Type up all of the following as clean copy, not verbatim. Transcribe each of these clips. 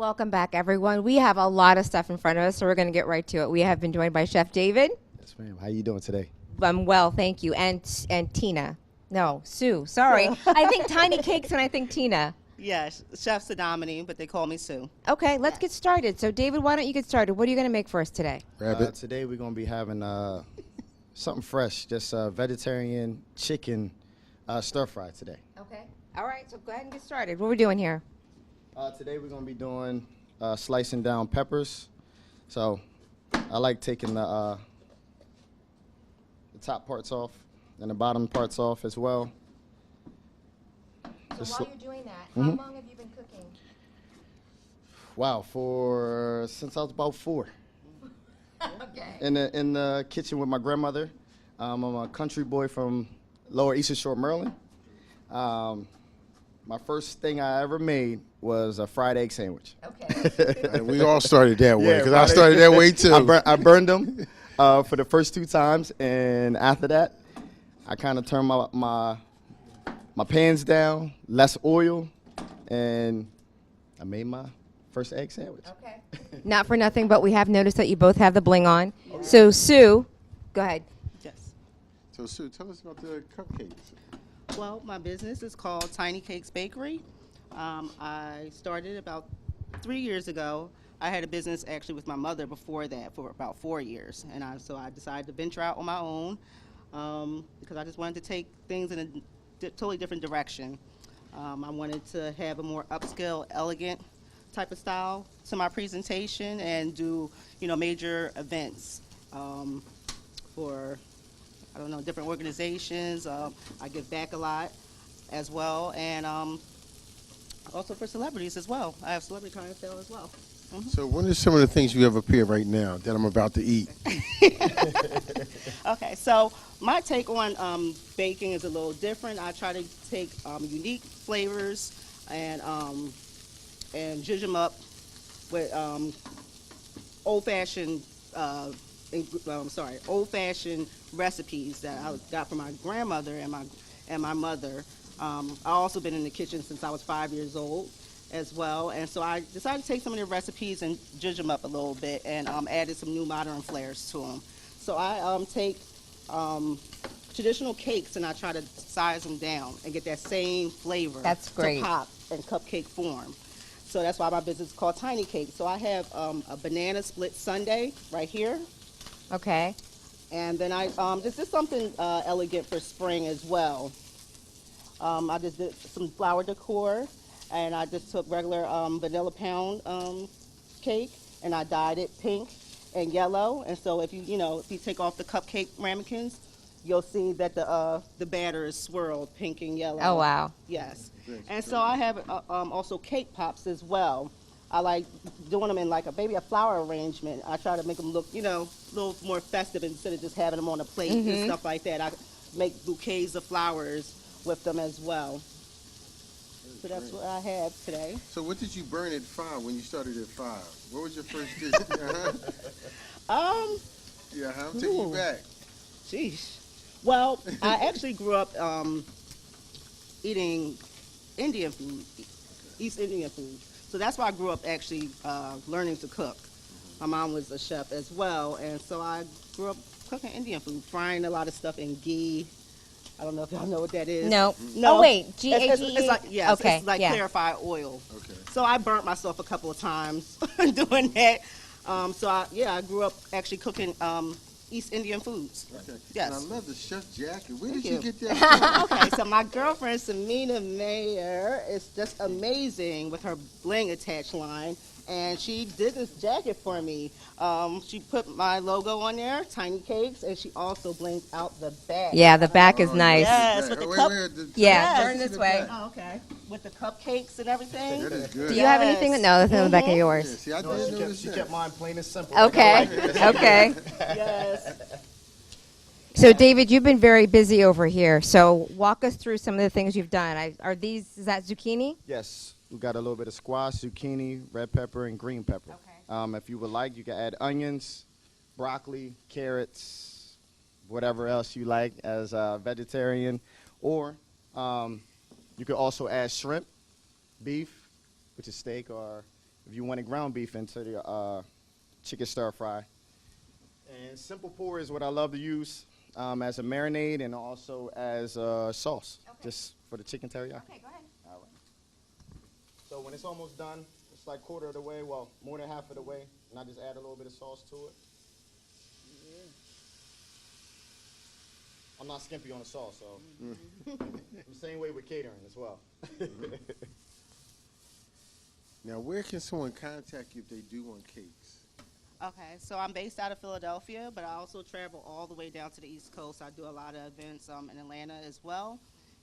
Welcome back, everyone. We have a lot of stuff in front of us, so we're going to get right to it. We have been joined by Chef David. Yes, ma'am. How you doing today? I'm well, thank you. And Tina. No, Sue. Sorry. I think Tiny Cakes and I think Tina. Yes, Chef Sadomini, but they call me Sue. Okay, let's get started. So, David, why don't you get started? What are you going to make for us today? Today we're going to be having something fresh, just vegetarian chicken stir fry today. Okay. All right, so go ahead and get started. What are we doing here? Today we're going to be doing slicing down peppers. So I like taking the top parts off and the bottom parts off as well. So while you're doing that, how long have you been cooking? Wow, since I was about 4. Okay. In the kitchen with my grandmother. I'm a country boy from Lower Eastern Shore, Maryland. My first thing I ever made was a fried egg sandwich. Okay. We all started that way, because I fried started egg. that way too. I burned them for the first 2 times, and after that, I kind of turned my pans down, less oil, and I made my first egg sandwich. Okay. Not for nothing, but we have noticed that you both have the bling on. So, Sue, go ahead. Yes. So, Sue, tell us about the cupcakes. Well, my business is called Tiny Cakes Bakery. I started about 3 years ago. I had a business actually with my mother before that for about 4 years, and so I decided to venture out on my own because I just wanted to take things in a totally different direction. I wanted to have a more upscale, elegant type of style to my presentation and do, major events for, different organizations. I give back a lot as well, and also for celebrities as well. I have celebrity clientele as well. So what are some of the things you have up here right now that I'm about to eat? Okay, so my take on baking is a little different. I try to take unique flavors and zhuzh them up with old-fashioned old-fashioned recipes that I got from my grandmother and my mother. I've also been in the kitchen since I was 5 years old as well, and so I decided to take some of the recipes and zhuzh them up a little bit and added some new modern flares to them. So I take traditional cakes and I try to size them down and get that same flavor. That's great. To pop in cupcake form. So that's why my business is called Tiny Cakes. So I have a banana split sundae right here. Okay. And then this is something elegant for spring as well. I just did some flower decor, and I just took regular vanilla pound cake, and I dyed it pink and yellow. And so if you take off the cupcake ramekins, you'll see that the batter is swirled pink and yellow. Oh, wow. Yes. And so I have also cake pops as well. I like doing them in like a flower arrangement. I try to make them look, a little more festive instead of just having them on a plate and stuff like that. I make bouquets of flowers with them as well. So that's what I have today. So what did you burn at 5 when you started at 5? What was your first dish? I'm taking you back. Sheesh. Well, I actually grew up eating Indian food, East Indian food. So that's why I grew up actually learning to cook. My mom was a chef as well, and so I grew up cooking Indian food, frying a lot of stuff in ghee. I don't know if y'all know what that is. No. No. Oh, wait. G-A-G-E? It's like, yes, Okay, it's like yeah. clarified oil. Okay. So I burnt myself a couple of times doing that. So I grew up actually cooking East Indian foods. Okay. Yes. And I love the chef jacket. Where Thank did you you. get that from? Okay, so my girlfriend Samina Mayer is just amazing with her bling attached line, and she did this jacket for me. She put my logo on there, Tiny Cakes, and she also blinged out the back. Yeah, the back is nice. Yes, with the cup. Yeah, Yes. turn this way. Oh, okay. With the cupcakes and everything. That is good. Do you have anything? No, that's in the back of Yeah, yours. see, I No, didn't she notice kept that. mine plain and simple. Okay. Okay. Yes. So, David, you've been very busy over here. So, walk us through some of the things you've done. Is that zucchini? Yes, we got a little bit of squash, zucchini, red pepper, and green pepper. Okay. If you would like, you can add onions, broccoli, carrots, whatever else you like as a vegetarian. Or you could also add shrimp, beef, which is steak, or if you wanted ground beef into the chicken stir fry. And simple pour is what I love to use as a marinade and also as a sauce, just for the chicken teriyaki. Okay, go ahead. All right. So when it's almost done, it's like quarter of the way, well, more than half of the way, and I just add a little bit of sauce to it. I'm not skimpy on the sauce, so I'm the same way with catering as well. Now, where can someone contact you if they do want cakes? Okay, so I'm based out of Philadelphia, but I also travel all the way down to the East Coast. I do a lot of events in Atlanta as well,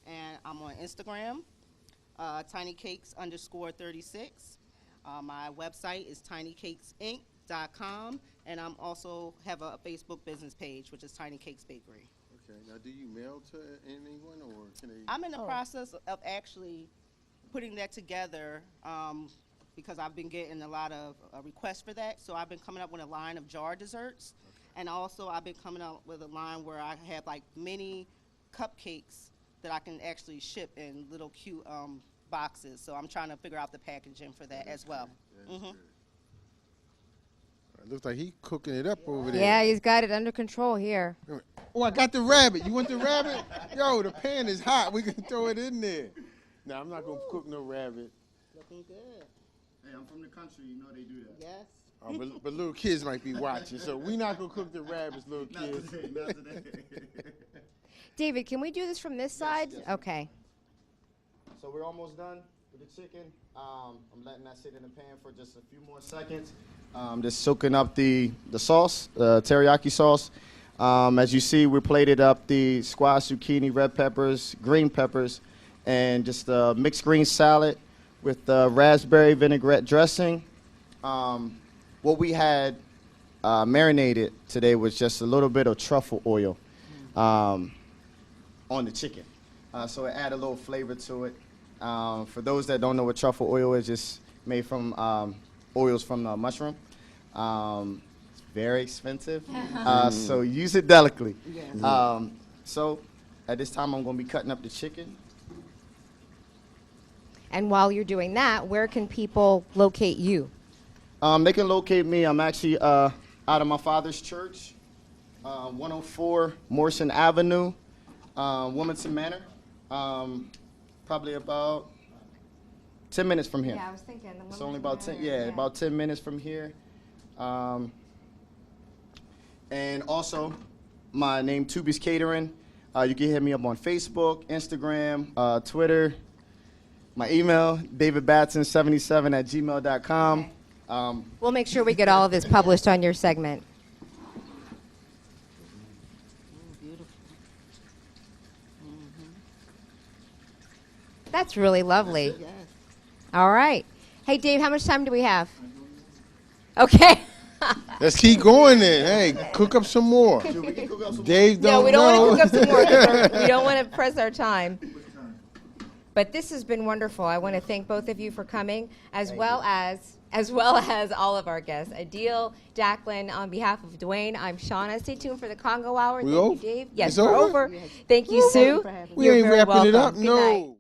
and I'm on Instagram, tinycakes_36. My website is tinycakesinc.com, and I'm also have a Facebook business page, which is Tiny Cakes Bakery. Okay. Now, do you mail to anyone, or can they? I'm in the process of actually putting that together because I've been getting a lot of requests for that. So I've been coming up with a line of jar desserts. And also I've been coming up with a line where I have like mini cupcakes that I can actually ship in little cute boxes. So I'm trying to figure out the packaging for that as well. That's good. It looks like he's cooking it up over there. Yeah, he's got it under control here. Oh, I got the rabbit. You want the rabbit? Yo, the pan is hot. We can throw it in there. No, I'm not going to cook no rabbit. Looking good. Hey, I'm from the country, you know they do that. Yes. But little kids might be watching, so we not going to cook the rabbits, little Not kids. today, not today. David, can we do this from this side? yes. Okay. So we're almost done with the chicken. I'm letting that sit in the pan for just a few more seconds. Just soaking up the sauce, the teriyaki sauce. As you see, we plated up the squash, zucchini, red peppers, green peppers, and just a mixed green salad with raspberry vinaigrette dressing. What we had marinated today was just a little bit of truffle oil on the chicken. So it added a little flavor to it. For those that don't know what truffle oil is, it's made from oils from the mushroom. It's very expensive, so use it delicately. Yes. So at this time, I'm going to be cutting up the chicken. And while you're doing that, where can people locate you? They can locate me. I'm actually out of my father's church, 104 Morrison Avenue, Wilmington Manor. Probably about 10 minutes from here. Yeah, I was thinking. It's only about 10. Yeah, about 10 minutes from here. And also, my name Tubi's Catering. You can hit me up on Facebook, Instagram, Twitter. My email, davidbatson77@gmail.com. We'll make sure we get all of this published on your segment. Beautiful. That's really lovely. Yes. All right. Hey, Dave, how much time do we have? Okay. Let's keep going then. Hey, cook up some more. We can cook up some Dave don't No, we don't know. want to cook up some more. 'Cause we don't want to press our time. But this has been wonderful. I want to thank both of you for coming, as well as all of our guests. Adil, Jacqueline, on behalf of Dwayne, I'm Shauna. Stay tuned for the Congo Hour. We Thank over? you, Dave. Yes, It's we're over? over. Thank you, Sue. for having me. We You're ain't very wrapping it welcome. up. Good night. No.